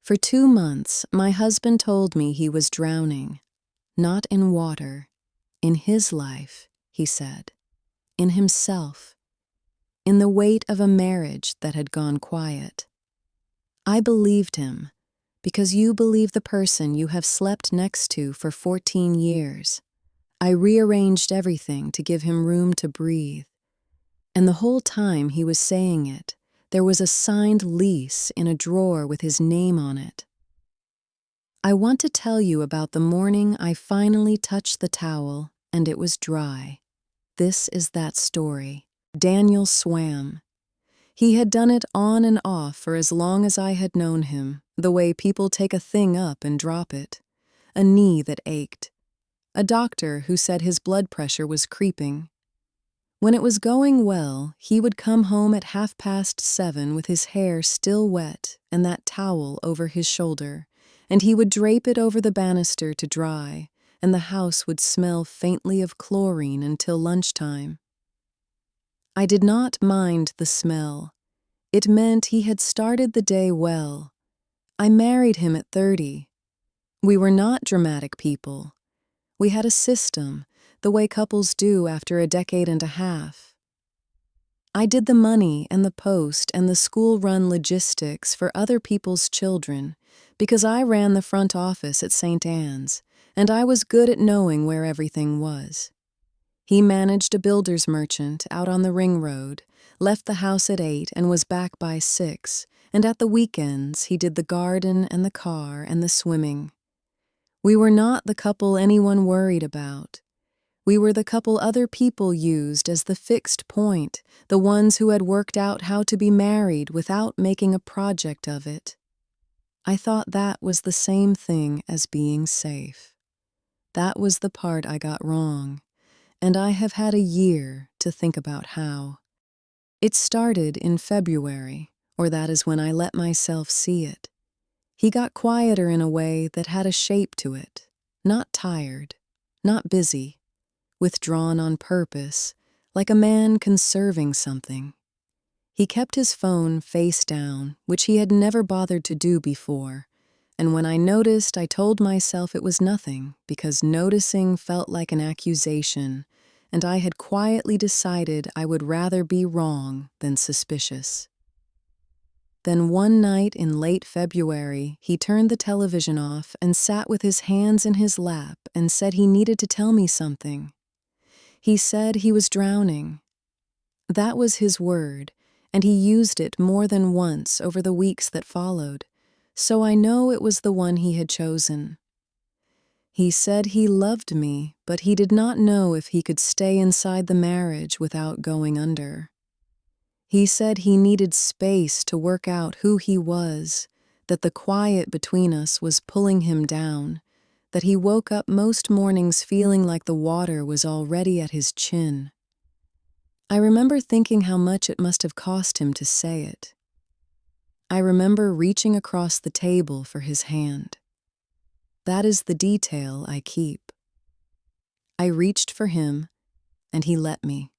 For 2 months, my husband told me he was drowning. Not in water. In his life, he said. In himself. In the weight of a marriage that had gone quiet. I believed him, because you believe the person you have slept next to for 14 years. I rearranged everything to give him room to breathe. And the whole time he was saying it, there was a signed lease in a drawer with his name on it. I want to tell you about the morning I finally touched the towel and it was dry. This is that story. Daniel swam. He had done it on and off for as long as I had known him, the way people take a thing up and drop it. A knee that ached. A doctor who said his blood pressure was creeping. When it was going well, he would come home at 7:30 with his hair still wet and that towel over his shoulder, and he would drape it over the banister to dry, and the house would smell faintly of chlorine until lunchtime. I did not mind the smell. It meant he had started the day well. I married him at 30. We were not dramatic people. We had a system, the way couples do after a decade and a half. I did the money and the post and the school-run logistics for other people's children because I ran the front office at St. Anne's, and I was good at knowing where everything was. He managed a builder's merchant out on the ring road, left the house at 8 and was back by 6, and at the weekends he did the garden and the car and the swimming. We were not the couple anyone worried about. We were the couple other people used as the fixed point, the ones who had worked out how to be married without making a project of it. I thought that was the same thing as being safe. That was the part I got wrong, and I have had a year to think about how. It started in February, or that is when I let myself see it. He got quieter in a way that had a shape to it, not tired, not busy, withdrawn on purpose, like a man conserving something. He kept his phone face down, which he had never bothered to do before, and when I noticed, I told myself it was nothing, because noticing felt like an accusation, and I had quietly decided I would rather be wrong than suspicious. Then one night in late February, he turned the television off and sat with his hands in his lap and said he needed to tell me something. He said he was drowning. That was his word, and he used it more than once over the weeks that followed, so I know it was the one he had chosen. He said he loved me, but he did not know if he could stay inside the marriage without going under. He said he needed space to work out who he was, that the quiet between us was pulling him down, that he woke up most mornings feeling like the water was already at his chin. I remember thinking how much it must have cost him to say it. I remember reaching across the table for his hand. That is the detail I keep. I reached for him, and he let me.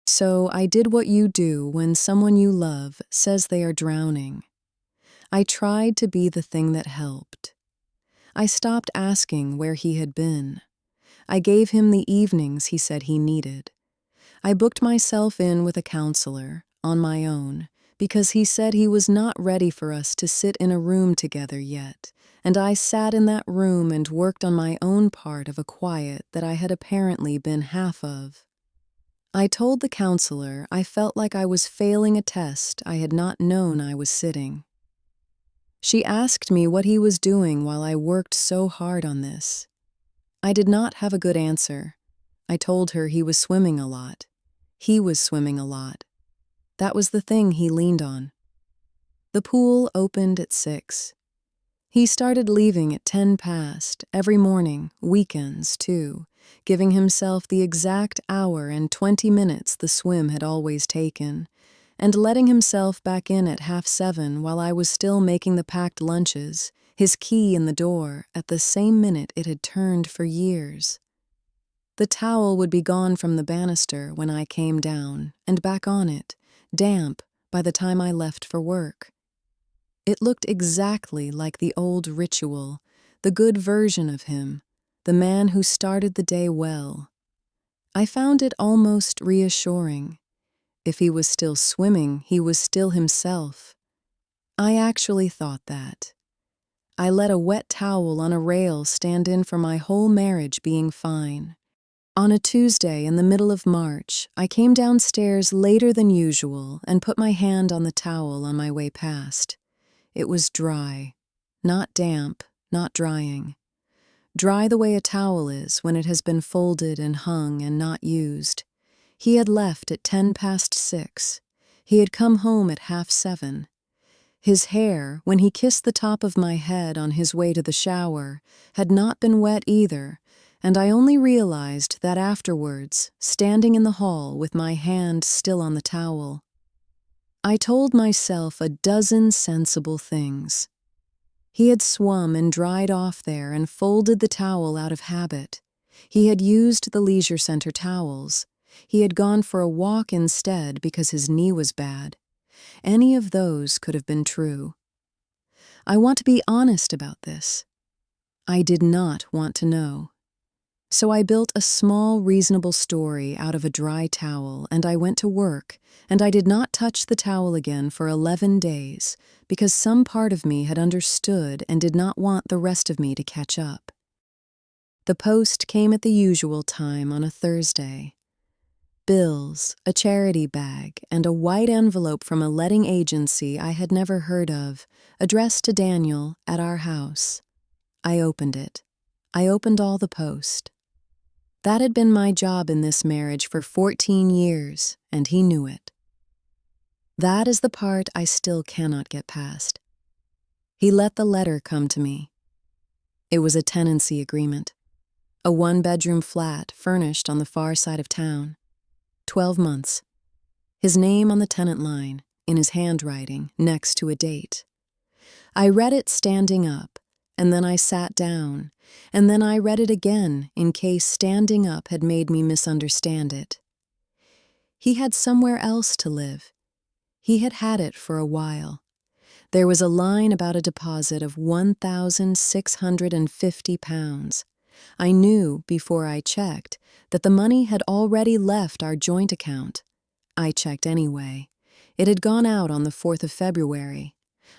So I did what you do when someone you love says they are drowning. I tried to be the thing that helped. I stopped asking where he had been. I gave him the evenings he said he needed. I booked myself in with a counselor, on my own, because he said he was not ready for us to sit in a room together yet, and I sat in that room and worked on my own part of a quiet that I had apparently been half of. I told the counselor I felt like I was failing a test I had not known I was sitting. She asked me what he was doing while I worked so hard on this. I did not have a good answer. I told her he was swimming a lot. He was swimming a lot. That was the thing he leaned on. The pool opened at 6. He started leaving at 10 past, every morning, weekends too, giving himself the exact hour and 20 minutes the swim had always taken, and letting himself back in at 7:30 while I was still making the packed lunches, his key in the door at the same minute it had turned for years. The towel would be gone from the banister when I came down, and back on it, damp, by the time I left for work. It looked exactly like the old ritual, the good version of him, the man who started the day well. I found it almost reassuring. If he was still swimming, he was still himself. I actually thought that. I let a wet towel on a rail stand in for my whole marriage being fine. On a Tuesday in the middle of March, I came downstairs later than usual and put my hand on the towel on my way past. It was dry. Not damp, not drying. Dry the way a towel is when it has been folded and hung and not used. He had left at 6:10. He had come home at 7:30. His hair, when he kissed the top of my head on his way to the shower, had not been wet either, and I only realized that afterwards, standing in the hall with my hand still on the towel. I told myself a dozen sensible things. He had swum and dried off there and folded the towel out of habit. He had used the leisure center towels. He had gone for a walk instead because his knee was bad. Any of those could have been true. I want to be honest about this. I did not want to know. So I built a small, reasonable story out of a dry towel, and I went to work, and I did not touch the towel again for 11 days, because some part of me had understood and did not want the rest of me to catch up. The post came at the usual time on a Thursday. Bills, a charity bag, and a white envelope from a letting agency I had never heard of, addressed to Daniel at our house. I opened it. I opened all the post. That had been my job in this marriage for 14 years, and he knew it. That is the part I still cannot get past. He let the letter come to me. It was a tenancy agreement. A one-bedroom flat furnished on the far side of town. 12 months. His name on the tenant line, in his handwriting, next to a date. I read it standing up, and then I sat down, and then I read it again in case standing up had made me misunderstand it. He had somewhere else to live. He had had it for a while. There was a line about a deposit of £1,650. I knew, before I checked, that the money had already left our joint account. I checked anyway. It had gone out on the 4th of February.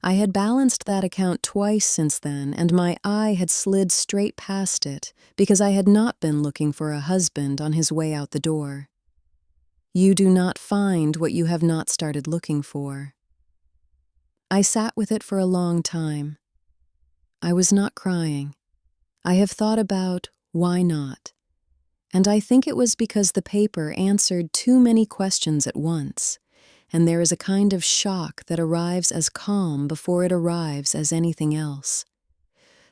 I had balanced that account twice since then, and my eye had slid straight past it because I had not been looking for a husband on his way out the door. You do not find what you have not started looking for. I sat with it for a long time. I was not crying. I have thought about why not. And I think it was because the paper answered too many questions at once, and there is a kind of shock that arrives as calm before it arrives as anything else.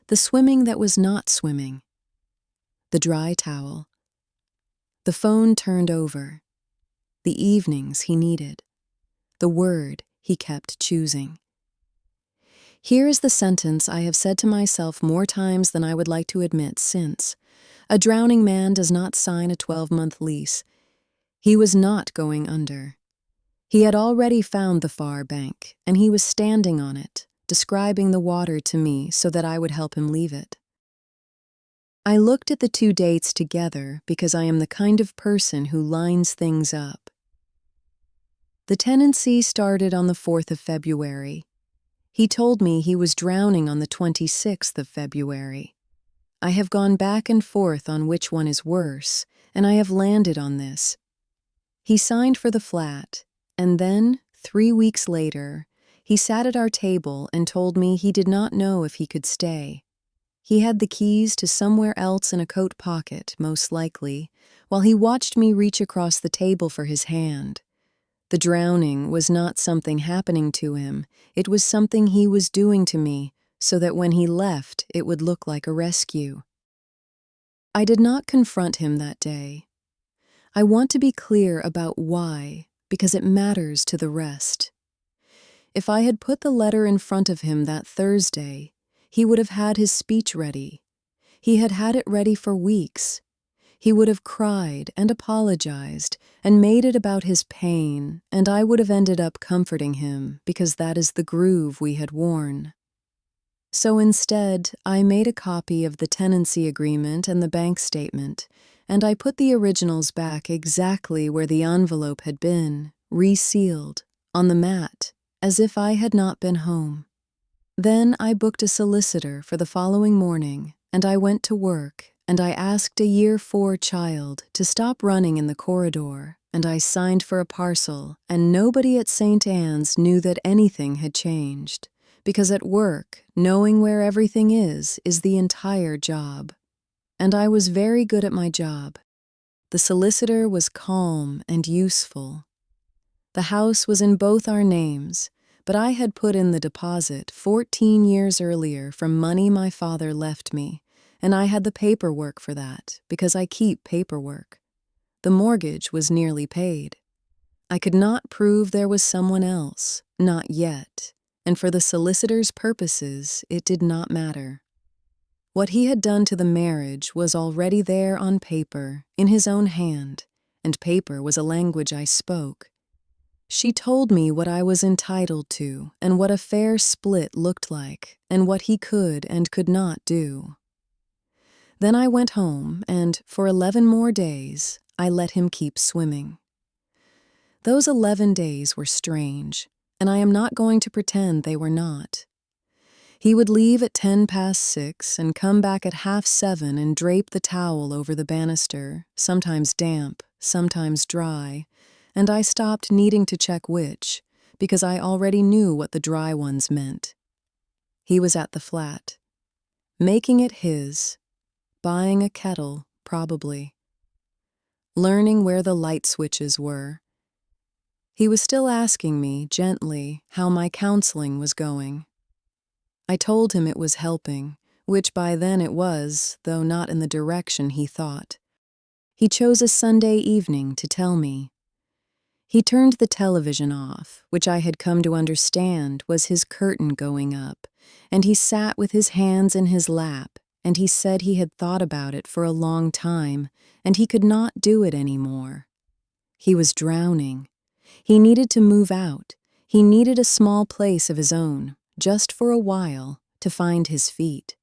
The swimming that was not swimming. The dry towel. The phone turned over. The evenings he needed. The word he kept choosing. Here is the sentence I have said to myself more times than I would like to admit since. A drowning man does not sign a 12-month lease. He was not going under. He had already found the far bank, and he was standing on it, describing the water to me so that I would help him leave it. I looked at the two dates together because I am the kind of person who lines things up. The tenancy started on the 4th of February. He told me he was drowning on the 26th of February. I have gone back and forth on which one is worse, and I have landed on this. He signed for the flat, and then, 3 weeks later, he sat at our table and told me he did not know if he could stay. He had the keys to somewhere else in a coat pocket, most likely, while he watched me reach across the table for his hand. The drowning was not something happening to him, it was something he was doing to me, so that when he left, it would look like a rescue. I did not confront him that day. I want to be clear about why, because it matters to the rest. If I had put the letter in front of him that Thursday, he would have had his speech ready. He had had it ready for weeks. He would have cried and apologized and made it about his pain, and I would have ended up comforting him because that is the groove we had worn. So instead, I made a copy of the tenancy agreement and the bank statement, and I put the originals back exactly where the envelope had been, resealed, on the mat, as if I had not been home. Then I booked a solicitor for the following morning, and I went to work, and I asked a year 4 child to stop running in the corridor, and I signed for a parcel, and nobody at St. Anne's knew that anything had changed, because at work, knowing where everything is the entire job. And I was very good at my job. The solicitor was calm and useful. The house was in both our names, but I had put in the deposit 14 years earlier from money my father left me, and I had the paperwork for that, because I keep paperwork. The mortgage was nearly paid. I could not prove there was someone else, not yet, and for the solicitor's purposes, it did not matter. What he had done to the marriage was already there on paper, in his own hand, and paper was a language I spoke. She told me what I was entitled to, and what a fair split looked like, and what he could and could not do. Then I went home, and for 11 more days, I let him keep swimming. Those 11 days were strange, and I am not going to pretend they were not. He would leave at 6:10 and come back at 6:30 and drape the towel over the banister, sometimes damp, sometimes dry, and I stopped needing to check which, because I already knew what the dry ones meant. He was at the flat, making it his, buying a kettle, probably, learning where the light switches were. He was still asking me, gently, how my counseling was going. I told him it was helping, which by then it was, though not in the direction he thought. He chose a Sunday evening to tell me. He turned the television off, which I had come to understand was his curtain going up, and he sat with his hands in his lap, and he said he had thought about it for a long time, and he could not do it anymore. He was drowning. He needed to move out. He needed a small place of his own, just for a while, to find his feet.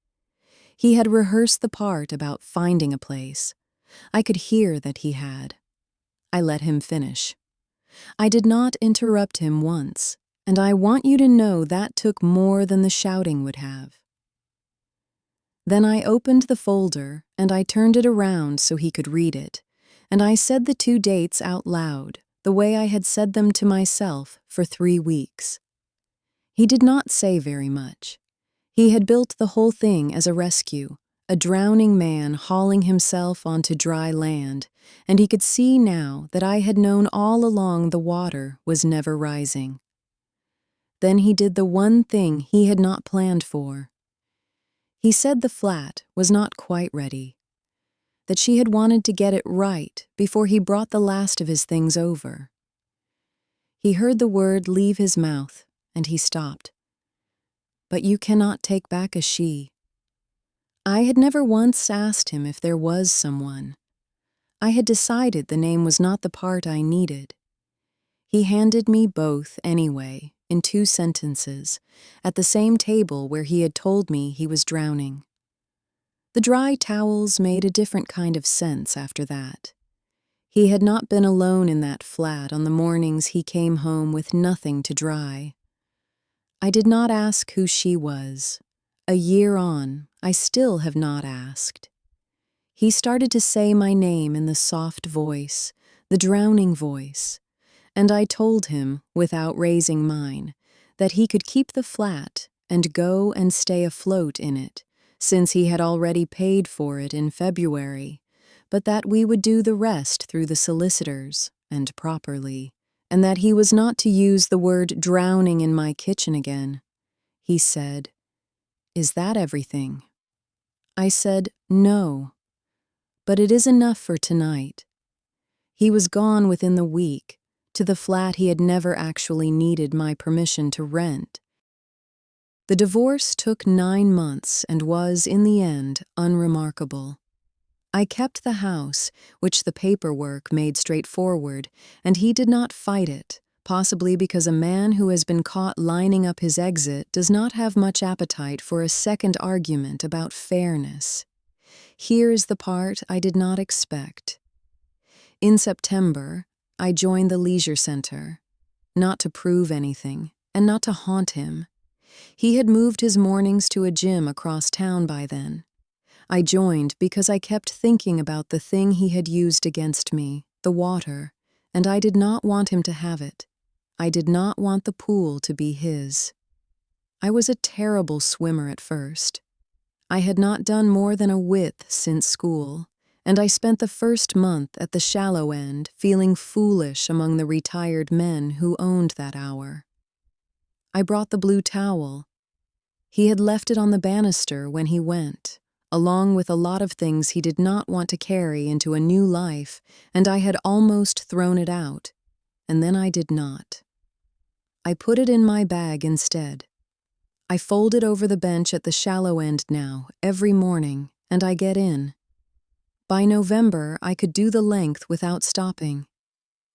He had rehearsed the part about finding a place. I could hear that he had. I let him finish. I did not interrupt him once, and I want you to know that took more than the shouting would have. Then I opened the folder, and I turned it around so he could read it, and I said the 2 dates out loud, the way I had said them to myself for 3 weeks. He did not say very much. He had built the whole thing as a rescue, a drowning man hauling himself onto dry land, and he could see now that I had known all along the water was never rising. Then he did the one thing he had not planned for. He said the flat was not quite ready, that she had wanted to get it right before he brought the last of his things over. He heard the word leave his mouth, and he stopped. But you cannot take back a she. I had never once asked him if there was someone. I had decided the name was not the part I needed. He handed me both anyway, in 2 sentences, at the same table where he had told me he was drowning. The dry towels made a different kind of sense after that. He had not been alone in that flat on the mornings he came home with nothing to dry. I did not ask who she was. A year on, I still have not asked. He started to say my name in the soft voice, the drowning voice, and I told him, without raising mine, that he could keep the flat and go and stay afloat in it, since he had already paid for it in February, but that we would do the rest through the solicitors, and properly, and that he was not to use the word drowning in my kitchen again. He said, "Is that everything?" I said, "No, but it is enough for tonight." He was gone within the week, to the flat he had never actually needed my permission to rent. The divorce took 9 months and was, in the end, unremarkable. I kept the house, which the paperwork made straightforward, and he did not fight it, possibly because a man who has been caught lining up his exit does not have much appetite for a second argument about fairness. Here is the part I did not expect. In September, I joined the leisure center, not to prove anything, and not to haunt him. He had moved his mornings to a gym across town by then. I joined because I kept thinking about the thing he had used against me, the water, and I did not want him to have it. I did not want the pool to be his. I was a terrible swimmer at first. I had not done more than a width since school, and I spent the first month at the shallow end feeling foolish among the retired men who owned that hour. I brought the blue towel. He had left it on the banister when he went, along with a lot of things he did not want to carry into a new life, and I had almost thrown it out, and then I did not. I put it in my bag instead. I fold it over the bench at the shallow end now, every morning, and I get in. By November, I could do the length without stopping.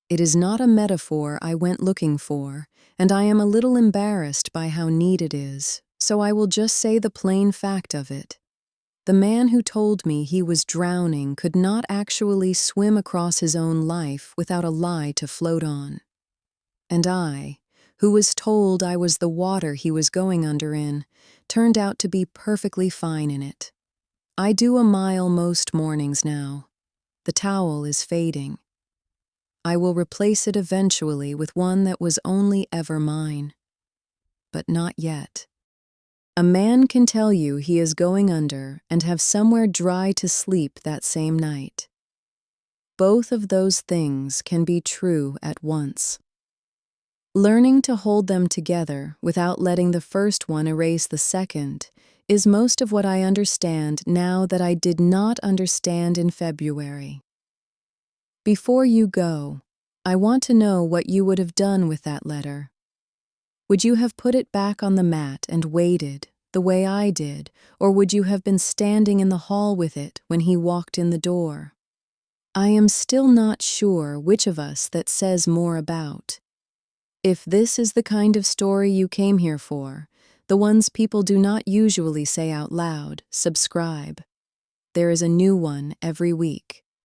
It is not a metaphor I went looking for, and I am a little embarrassed by how neat it is, so I will just say the plain fact of it. The man who told me he was drowning could not actually swim across his own life without a lie to float on. And I, who was told I was the water he was going under in, turned out to be perfectly fine in it. I do a mile most mornings now. The towel is fading. I will replace it eventually with one that was only ever mine. But not yet. A man can tell you he is going under and have somewhere dry to sleep that same night. Both of those things can be true at once. Learning to hold them together without letting the first one erase the second is most of what I understand now that I did not understand in February. Before you go, I want to know what you would have done with that letter. Would you have put it back on the mat and waited, the way I did, or would you have been standing in the hall with it when he walked in the door? I am still not sure which of us that says more about. If this is the kind of story you came here for, the ones people do not usually say out loud, subscribe. There is a new one every week.